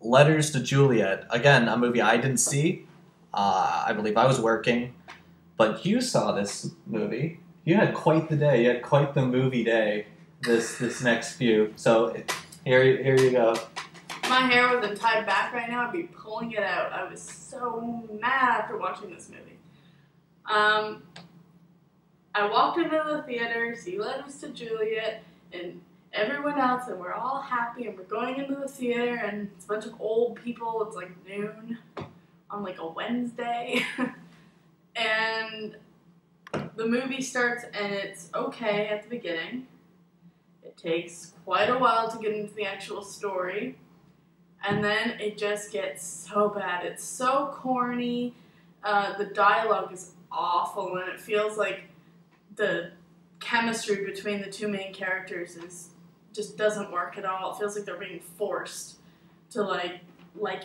Letters to Juliet. Again, a movie I didn't see. I believe I was working. But you saw this movie. You had quite the day. You had quite the movie day this next few. So here you go. If my hair wasn't tied back right now, I'd be pulling it out. I was so mad after watching this movie. I walked into the theater, see Letters to Juliet, and everyone else, and we're all happy, and we're going into the theater, and it's a bunch of old people. It's like noon on like a Wednesday. And the movie starts, and it's okay at the beginning. It takes quite a while to get into the actual story. And then it just gets so bad. It's so corny. The dialogue is awful, and it feels like the chemistry between the two main characters just doesn't work at all. It feels like they're being forced to like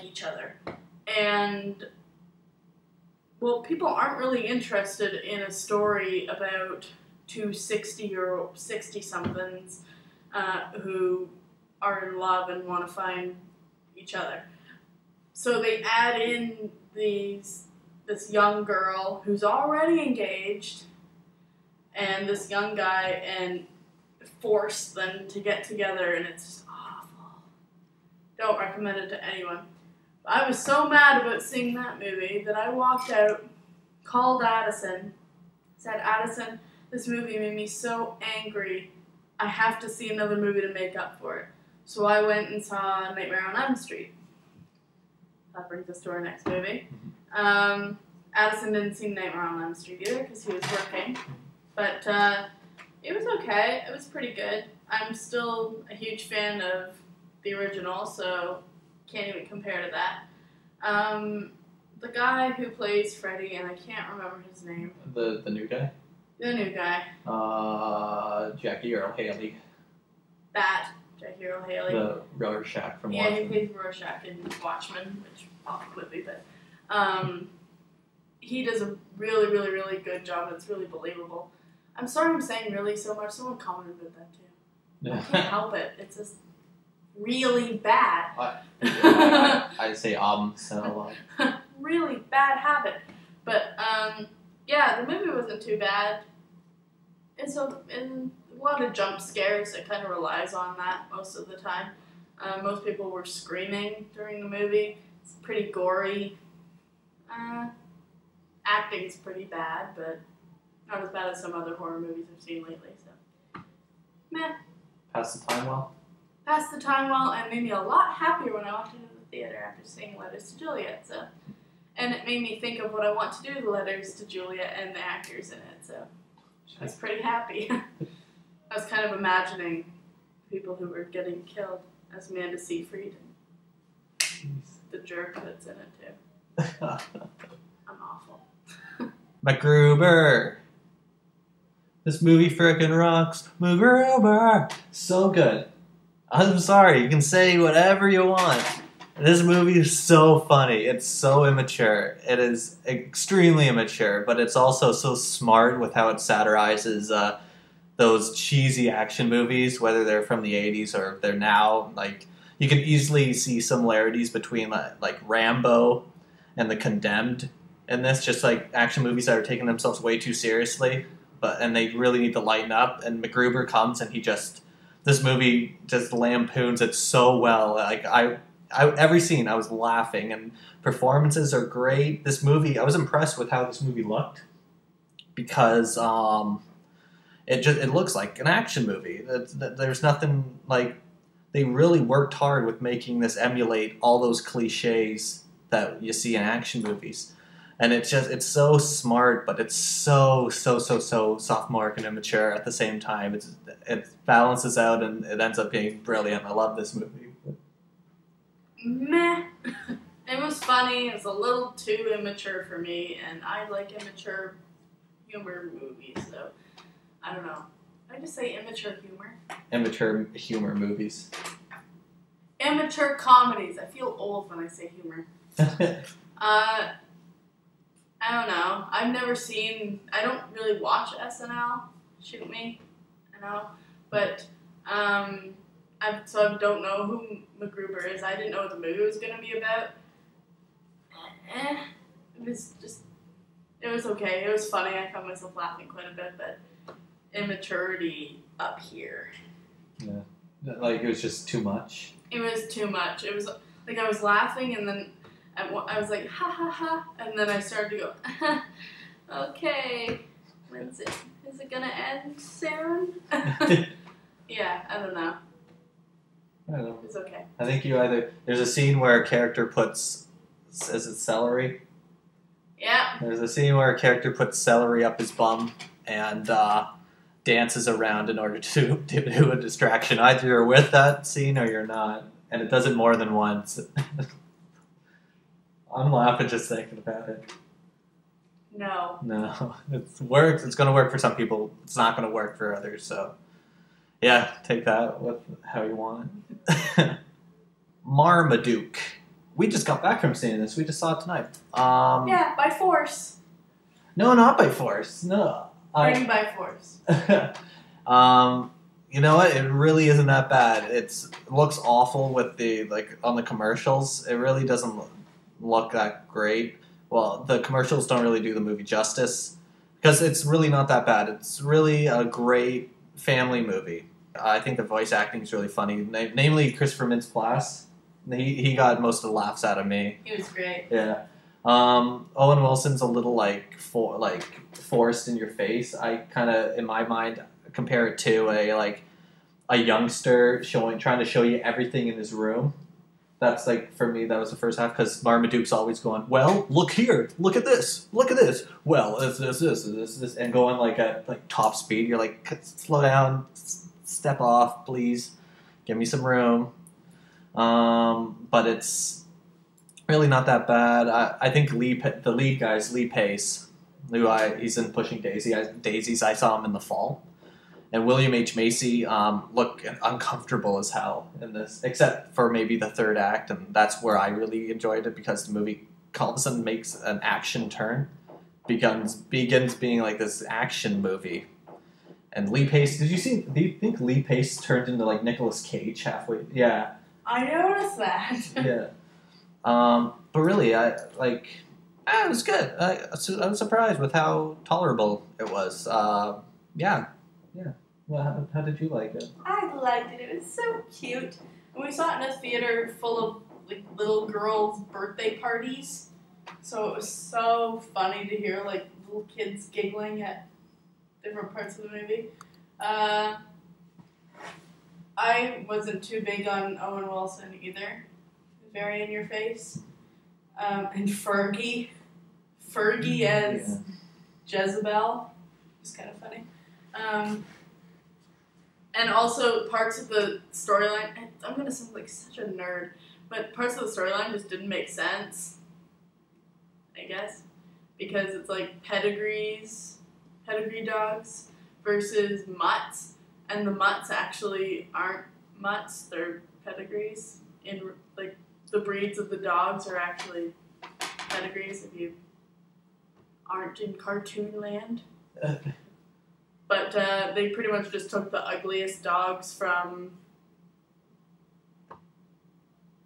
each other. And well, people aren't really interested in a story about two 60-somethings who are in love and want to find each other. So they add in this young girl who's already engaged and this young guy and force them to get together, and it's just awful. Don't recommend it to anyone. I was so mad about seeing that movie that I walked out, called Addison, said, "Addison, this movie made me so angry. I have to see another movie to make up for it." So I went and saw Nightmare on Elm Street. That brings us to our next movie. Addison didn't see Nightmare on Elm Street either because he was working. But it was okay. It was pretty good. I'm still a huge fan of the original, so can't even compare to that. The guy who plays Freddy, and I can't remember his name. The new guy? The new guy. Jackie Earle Haley. That. Jackie Earle Haley. The Rorschach from Watchmen. Watchmen. Yeah, he plays Rorschach in Watchmen, which awful movie, but he does a really, really, really good job, and it's really believable. I'm sorry I'm saying really so much. Someone commented about that too. Yeah. I can't help it. It's just really bad. I say so. Really bad habit. But yeah, the movie wasn't too bad. It's a lot of jump scares. It kind of relies on that most of the time. Most people were screaming during the movie. It's pretty gory. Acting's pretty bad, but not as bad as some other horror movies I've seen lately. So, meh. Pass the time well? Passed the time well, and made me a lot happier when I walked into the theater after seeing Letters to Juliet. So, and it made me think of what I want to do with Letters to Juliet and the actors in it. So, I was pretty happy. I was kind of imagining people who were getting killed as Amanda Seyfried and the jerk that's in it too. I'm awful. MacGruber. This movie frickin' rocks. MacGruber. So good. I'm sorry, you can say whatever you want. This movie is so funny. It's so immature. It is extremely immature, but it's also so smart with how it satirizes those cheesy action movies, whether they're from the 80s or they're now. Like, you can easily see similarities between like Rambo and The Condemned in this, just like action movies that are taking themselves way too seriously, and they really need to lighten up. And MacGruber comes and this movie just lampoons it so well. Like every scene I was laughing, and performances are great. This movie, I was impressed with how this movie looked because it looks like an action movie. There's nothing like, they really worked hard with making this emulate all those cliches that you see in action movies. And it's so smart, but it's so sophomoric and immature at the same time. It balances out, and it ends up being brilliant. I love this movie. Meh. It was funny. It was a little too immature for me, and I like immature humor movies, so I don't know. Did I just say immature humor? Immature humor movies. Immature comedies. I feel old when I say humor. I don't know. I don't really watch SNL. Shoot me. I know. But So I don't know who MacGruber is. I didn't know what the movie was going to be about. It was okay. It was funny. I found myself laughing quite a bit, but immaturity up here. Yeah. Like, it was just too much? It was too much. It was like I was laughing, and then I was like, ha ha ha, and then I started to go, okay, when's it? Is it going to end soon? Yeah, I don't know. I don't know. It's okay. I think there's a scene where a character puts, is it celery? Yeah. There's a scene where a character puts celery up his bum and dances around in order to do a distraction. Either you're with that scene or you're not. And it does it more than once. I'm laughing just thinking about it. No. It works. It's going to work for some people. It's not going to work for others. So, yeah, take that with how you want. Marmaduke. We just got back from seeing this. We just saw it tonight. Yeah, by force. No, not by force. No. Bring by force. You know what? It really isn't that bad. It looks awful with on the commercials. It really doesn't look that great. Well, the commercials don't really do the movie justice because it's really not that bad. It's really a great family movie. I think the voice acting is really funny. Namely, Christopher Mintz-Plasse. He got most of the laughs out of me. He was great. Yeah. Owen Wilson's a little forced in your face. I kind of, in my mind, compare it to a youngster trying to show you everything in his room. That's for me, that was the first half, because Marmaduke's always going, well, look here, look at this, well, this, and going at top speed. You're like, slow down, step off, please, give me some room. But it's really not that bad. I think the lead guy's Lee Pace, he's in Pushing Daisies. I saw him in The Fall. And William H. Macy look uncomfortable as hell in this, except for maybe the third act, and that's where I really enjoyed it because the movie all of a sudden makes an action turn, begins being like this action movie. And Lee Pace, do you think Lee Pace turned into Nicolas Cage halfway? Yeah. I noticed that. Yeah. But really, it was good. I was surprised with how tolerable it was. Yeah. Well, how did you like it? I liked it. It was so cute. And we saw it in a theater full of little girls' birthday parties. So it was so funny to hear little kids giggling at different parts of the movie. I wasn't too big on Owen Wilson either. Very in your face. And Fergie as Jezebel. It's kind of funny. And also parts of the storyline, I'm going to sound like such a nerd, but parts of the storyline just didn't make sense, I guess, because it's pedigree dogs versus mutts, and the mutts actually aren't mutts, they're pedigrees. The breeds of the dogs are actually pedigrees if you aren't in cartoon land. But they pretty much just took the ugliest dogs from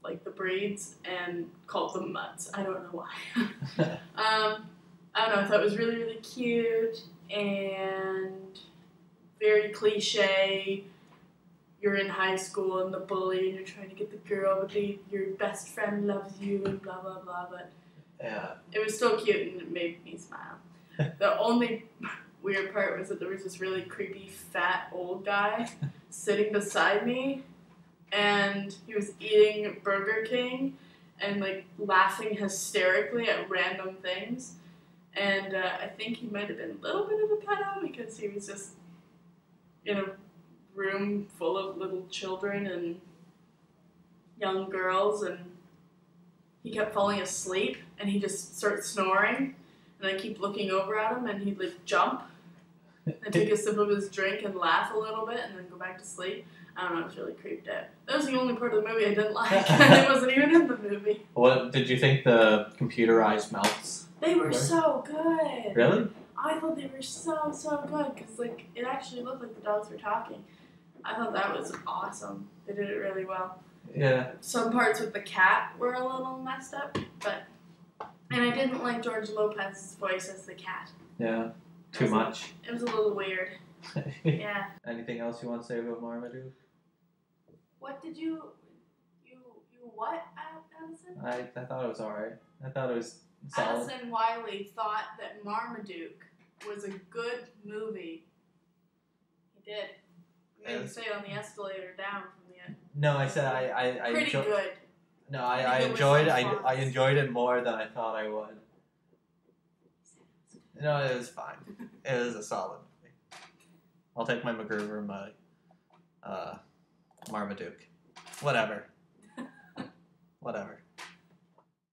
the breeds and called them mutts. I don't know why. I don't know. I thought it was really, really cute and very cliche. You're in high school and the bully and you're trying to get the girl, but your best friend loves you and blah, blah, blah. But yeah, it was still cute and it made me smile. The only weird part was that there was this really creepy fat old guy sitting beside me, and he was eating Burger King and laughing hysterically at random things, and I think he might have been a little bit of a pedo because he was just in a room full of little children and young girls, and he kept falling asleep and he just started snoring, and I keep looking over at him and he'd jump and take a sip of his drink and laugh a little bit and then go back to sleep. I don't know, I was really creeped out. That was the only part of the movie I didn't like. It wasn't even in the movie. What did you think the computerized mouths? They were so good. Really? I thought they were so good because it actually looked like the dogs were talking. I thought that was awesome. They did it really well. Yeah. Some parts with the cat were a little messed up, but... And I didn't like George Lopez's voice as the cat. Yeah. Too much. It was a little weird. Yeah. Anything else you want to say about Marmaduke? What did you what, Addison? I thought it was alright. I thought it was solid. Addison Wiley thought that Marmaduke was a good movie. He did. I made him say on the escalator down from the end. No, I said I Pretty good. No, I enjoyed it more than I thought I would. No, it was fine. It was a solid movie. I'll take my MacGruber and my Marmaduke. Whatever. Whatever.